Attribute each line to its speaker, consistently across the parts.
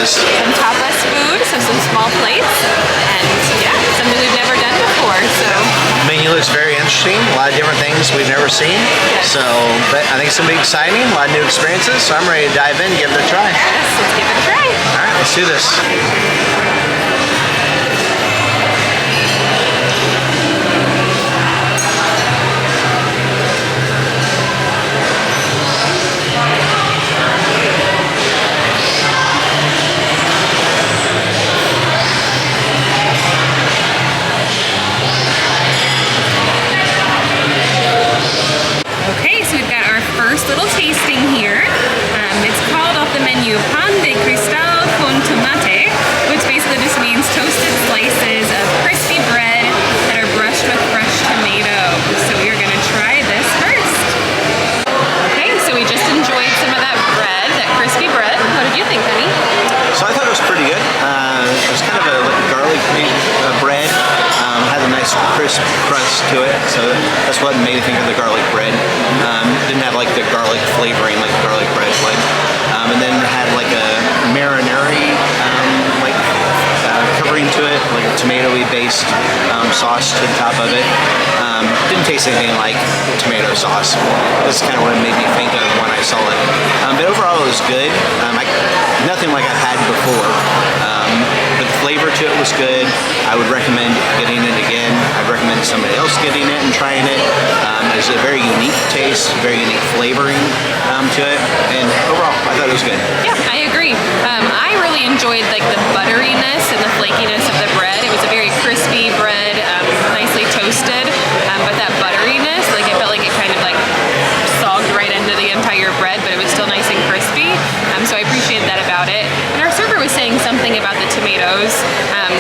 Speaker 1: tapas.
Speaker 2: Some tapas food, so some small plates, and yeah, something we've never done before. So
Speaker 1: The menu looks very interesting. A lot of different things we've never seen. So, but I think it's gonna be exciting. A lot of new experiences. So I'm ready to dive in and give it a try.
Speaker 2: yes, let's give it a try.
Speaker 1: All right, let's do this.
Speaker 2: Okay, so we've got our first little tasting here. It's called off the menu pan de cristal con tomate, which basically just means toasted slices of crispy bread that are brushed with fresh tomato. So we are going to try this first. Okay, so we just enjoyed some of that bread, that crispy bread. What did you think, honey?
Speaker 1: So I thought it was pretty good. It was kind of a garlic bread. Had a nice crisp crust to it, so that's what made me think of the garlic bread. Didn't have like the garlic flavoring like garlic bread would. And then it had like a marinara covering to it, like a tomatoey based sauce to the top of it. Didn't taste anything like tomato sauce. That's kind of what it made me think of when I saw it. But overall it was good. Nothing like I've had before. The flavor to it was good. I would recommend getting it again. I'd recommend somebody else getting it and trying it. It's a very unique taste, very unique flavoring to it, and overall, I thought it was good.
Speaker 2: Yeah, I agree. I really enjoyed like the butteriness and the flakiness of the bread. It was a very crispy bread, nicely toasted, but that butteriness, like it felt like it kind of like sogged right into the entire bread, but it was still nice and crispy. So I appreciated that about it. And our server was saying something about the tomatoes,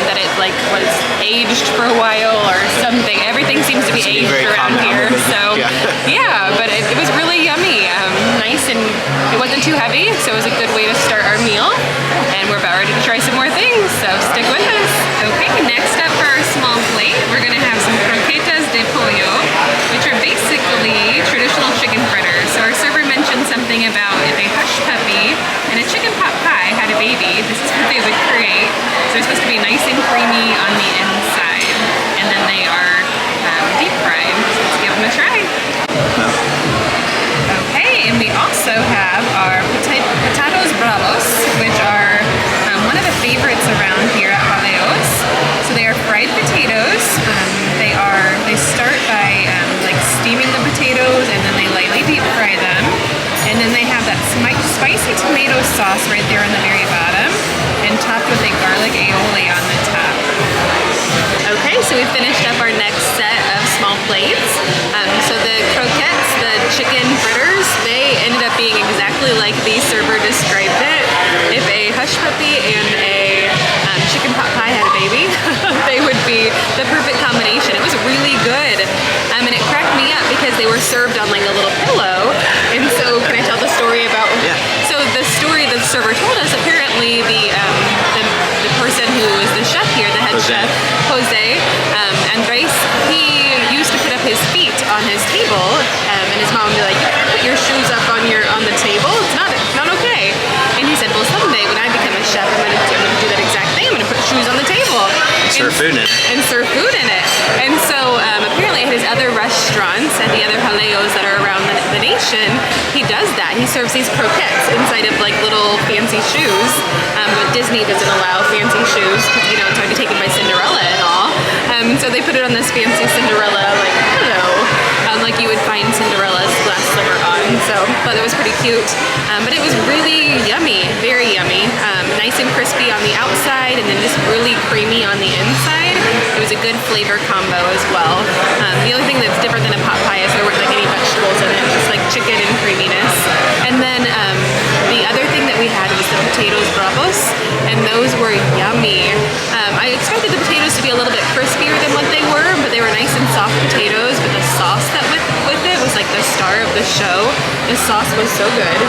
Speaker 2: that it like was aged for a while or something. Everything seems to be aged around here. So yeah, but it was really yummy, nice, and it wasn't too heavy, so it was a good way to start our meal. And we're about ready to try some more things, so stick with us. Okay, next up for our small plate, we're gonna have some croquetas de pollo, which are basically traditional chicken fritters. So our server mentioned something about if a hush puppy and a chicken pot pie had a baby, this is what they would create. So they're supposed to be nice and creamy on the inside, and then they are deep fried. So let's give them a try. Okay, and we also have our potatoes bravos, which are one of the favorites around here at Jaleo's. So they are fried potatoes. They start by like steaming the potatoes, and then they lightly deep fry them. And then they have that spicy tomato sauce right there on the very bottom, and topped with a garlic aioli on the top. Okay, so we finished up our next set of small plates. So the croquettes, the chicken fritters, they ended up being exactly like the server described it. If a hush puppy and a chicken pot pie had a baby, they would be the perfect combination. It was really good. And it cracked me up because they were served on like a little pillow. And so, can I tell the story about?
Speaker 1: Yeah.
Speaker 2: So the story the server told us, apparently the person who is the chef here, the head chef, Jose, Andres, he used to put up his feet on his table, and his mom would be like, "You can't put your shoes up on the table. It's not okay." And he said, "Well, someday when I become a chef, I'm gonna do that exact thing. I'm gonna put shoes on the table
Speaker 1: And serve food in it.
Speaker 2: And serve food in it." And so apparently at his other restaurants, at the other Jaleos that are around the nation, he does that. He serves these croquettes inside of like little fancy shoes. But Disney doesn't allow fancy shoes because, you know, it's already taken by Cinderella and all. So they put it on this fancy Cinderella like pillow, like you would find Cinderella's last summer on. So I thought it was pretty cute. But it was really yummy, very yummy. Nice and crispy on the outside, and then just really creamy on the inside. It was a good flavor combo as well. The only thing that's different than a pot pie is there weren't like any vegetables in it, just like chicken and creaminess. And then the other thing that we had was the potatoes bravos, and those were yummy. I expected the potatoes to be a little bit crispier than what they were, but they were nice and soft potatoes, but the sauce that went with it was like the star of the show. The sauce was so good.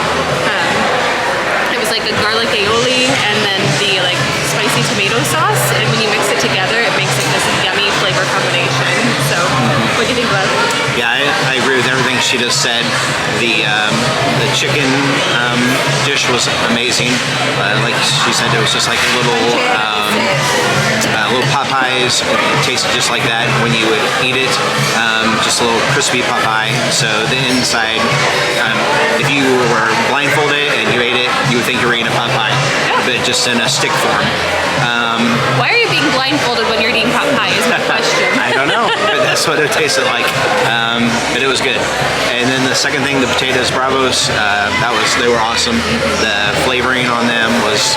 Speaker 2: It was like a garlic aioli and then the like spicy tomato sauce, and when you mix it together, it makes like this yummy flavor combination. So, what do you think, Lev?
Speaker 1: Yeah, I agree with everything she just said. The chicken dish was amazing. Like she said, it was just like little Popeyes. It tasted just like that when you would eat it. Just a little crispy Popeye. So the inside, if you were blindfolded and you ate it, you would think you were eating a Popeye, but just in a stick form.
Speaker 2: Why are you being blindfolded when you're eating pot pie is my question.
Speaker 1: I don't know, but that's what it tasted like. But it was good. And then the second thing, the potatoes bravos, they were awesome. The flavoring on them was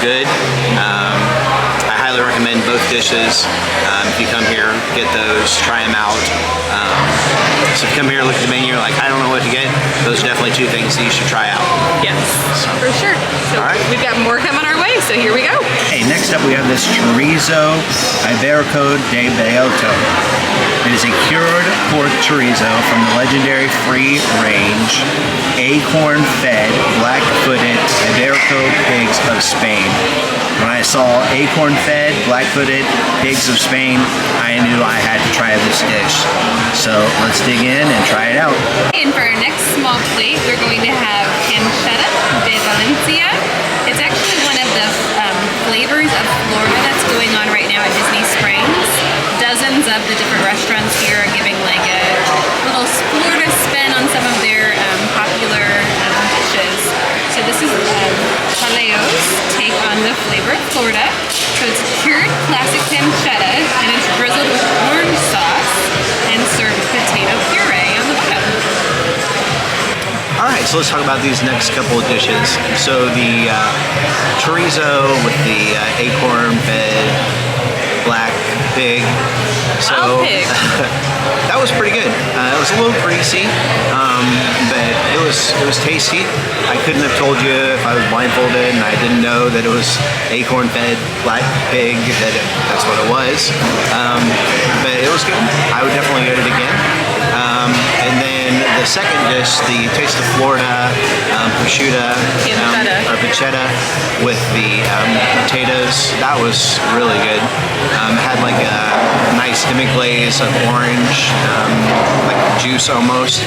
Speaker 1: good. I highly recommend both dishes. If you come here, get those, try them out. So if you come here, look at the menu, you're like, I don't know what to get, those are definitely two things that you should try out.
Speaker 2: Yes, for sure. So we've got more coming our way, so here we go.
Speaker 3: Hey, next up we have this Chorizo Iberico de Belloto. It is a cured pork chorizo from the legendary free-range, acorn-fed, black-footed Iberico pigs of Spain. When I saw acorn-fed, black-footed pigs of Spain, I knew I had to try this dish. So let's dig in and try it out.
Speaker 2: And for our next small plate, we're going to have Pancetta Valencia. It's actually one of the flavors of Florida that's going on right now at Disney Springs. Dozens of the different restaurants here are giving like a little Florida spin on some of their popular dishes. So this is Jaleo's take on the flavor of Florida. So it's cured classic pancetta and it's drizzled with orange sauce and served with potato puree on the bottom.
Speaker 1: Alright, so let's talk about these next couple of dishes. So the chorizo with the acorn-fed black pig. So
Speaker 2: pig.
Speaker 1: that was pretty good. It was a little greasy, but it was tasty. I couldn't have told you if I was blindfolded and I didn't know that it was acorn-fed black pig, that's what it was. But it was good. I would definitely get it again. And then the second dish, the Taste of Florida pancetta with the potatoes, that was really good. Had like a nice demi-glaze of orange, like juice almost,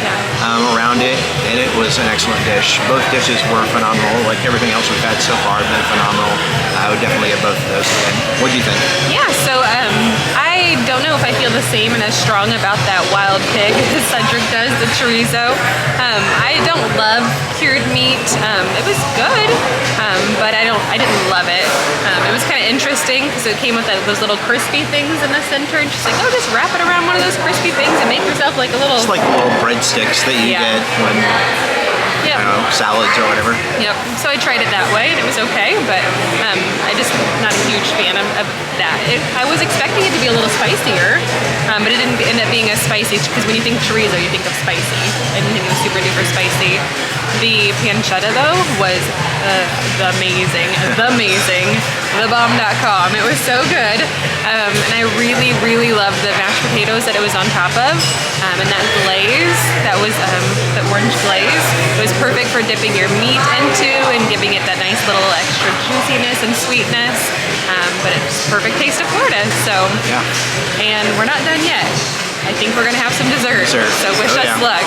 Speaker 1: around it, and it was an excellent dish. Both dishes were phenomenal. Like everything else we've had so far has been phenomenal. I would definitely get both of those again. What do you think?
Speaker 2: Yeah, so I don't know if I feel the same and as strong about that wild pig as Cedric does, the chorizo. I don't love cured meat. It was good, but I didn't love it. It was kind of interesting because it came with those little crispy things in the center, and just like, oh, just wrap it around one of those crispy things and make yourself like a little.
Speaker 1: It's like little breadsticks that you get when I don't know, salads or whatever.
Speaker 2: Yep. So I tried it that way and it was okay, but I just not a huge fan of that. I was expecting it to be a little spicier, but it didn't end up being as spicy because when you think chorizo, you think of spicy. I didn't think it was super duper spicy. The pancetta though was amazing, thebomb.com. It was so good, and I really, really loved the mashed potatoes that it was on top of, and that glaze, that was the orange glaze. It was perfect for dipping your meat into and giving it that nice little extra juiciness and sweetness. But it's perfect taste of Florida. So,
Speaker 1: yeah.
Speaker 2: And we're not done yet. I think we're gonna have some dessert. So wish us luck.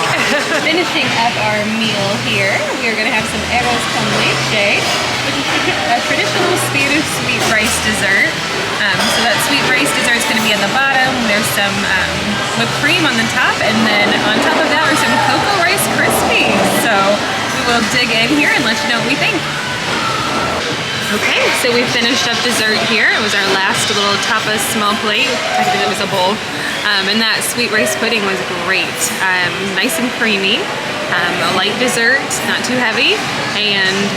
Speaker 2: Finishing up our meal here, we are gonna have some arroz con leche, which is a traditional Spanish sweet rice dessert. So that sweet rice dessert is gonna be at the bottom. There's some whipped cream on the top, and then on top of that, there's some cocoa rice krispies. So we will dig in here and let you know what we think. Okay, so we finished up dessert here. It was our last little tapas small plate. I think it was a bowl. And that sweet rice pudding was great. Nice and creamy. A light dessert, not too heavy. And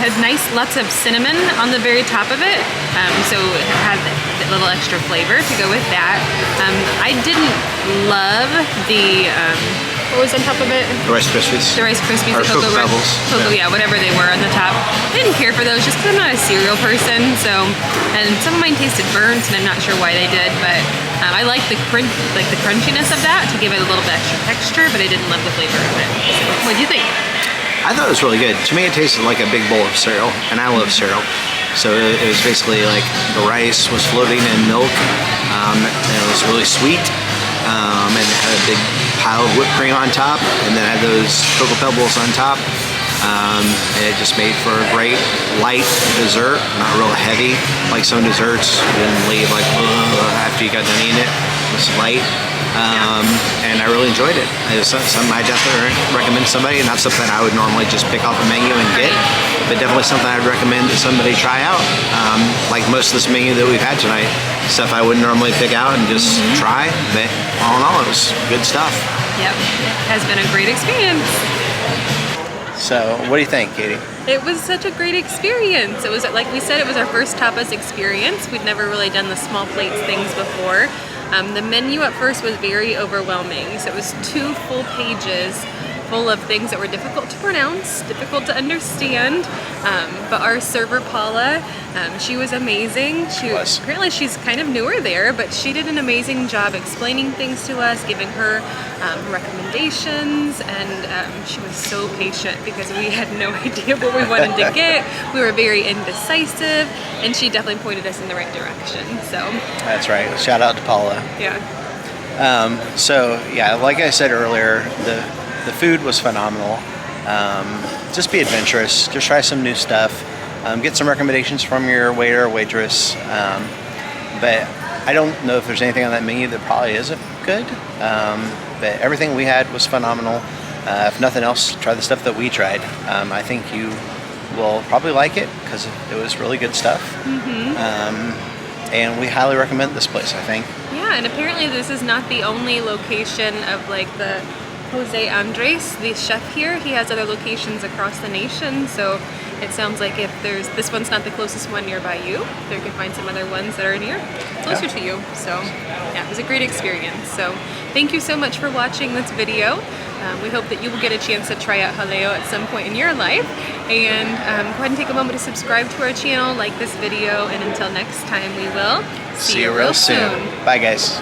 Speaker 2: had lots of cinnamon on the very top of it. So it had a little extra flavor to go with that. I didn't love the what was on top of it?
Speaker 1: The Rice Krispies.
Speaker 2: The Rice Krispies.
Speaker 1: Or
Speaker 2: the
Speaker 1: Cocoa Pebbles.
Speaker 2: Yeah, whatever they were on the top. I didn't care for those just because I'm not a cereal person. So, and some of mine tasted burnt, and I'm not sure why they did, but I like the crunchiness of that to give it a little bit extra texture, but I didn't love the flavor of it. So, what do you think?
Speaker 1: I thought it was really good. To me, it tasted like a big bowl of cereal, and I love cereal. So it was basically like the rice was floating in milk, and it was really sweet, and it had a big piled whipped cream on top, and then I had those Cocoa Pebbles on top. And it just made for a great light dessert, not real heavy like some desserts. You didn't leave like after you got done eating it. It's light, and I really enjoyed it. It's something I definitely recommend to somebody. Not something I would normally just pick off a menu and get, but definitely something I'd recommend that somebody try out. Like most of this menu that we've had tonight, stuff I wouldn't normally pick out and just try. But all in all, it was good stuff.
Speaker 2: Yep, has been a great experience.
Speaker 1: So, what do you think, Katie?
Speaker 2: It was such a great experience. It was, like we said, it was our first tapas experience. We'd never really done the small plates things before. The menu at first was very overwhelming. So it was 2 full pages full of things that were difficult to pronounce, difficult to understand. But our server, Paula, she was amazing. Apparently she's kind of newer there, but she did an amazing job explaining things to us, giving her recommendations, and she was so patient because we had no idea what we wanted to get. We were very indecisive, and she definitely pointed us in the right direction. So
Speaker 1: that's right. Shout out to Paula.
Speaker 2: Yeah.
Speaker 1: So yeah, like I said earlier, the food was phenomenal. Just be adventurous. Just try some new stuff. Get some recommendations from your waiter or waitress. But I don't know if there's anything on that menu that probably isn't good. But everything we had was phenomenal. If nothing else, try the stuff that we tried. I think you will probably like it because it was really good stuff. And we highly recommend this place, I think.
Speaker 2: Yeah, and apparently this is not the only location of like the Jose Andres, the chef here. He has other locations across the nation, so it sounds like if this one's not the closest one nearby you, there could find some other ones that are closer to you. So yeah, it was a great experience. So thank you so much for watching this video. We hope that you will get a chance to try out Jaleo at some point in your life. And go ahead and take a moment to subscribe to our channel, like this video, and until next time, we will see you real soon.
Speaker 1: Bye, guys.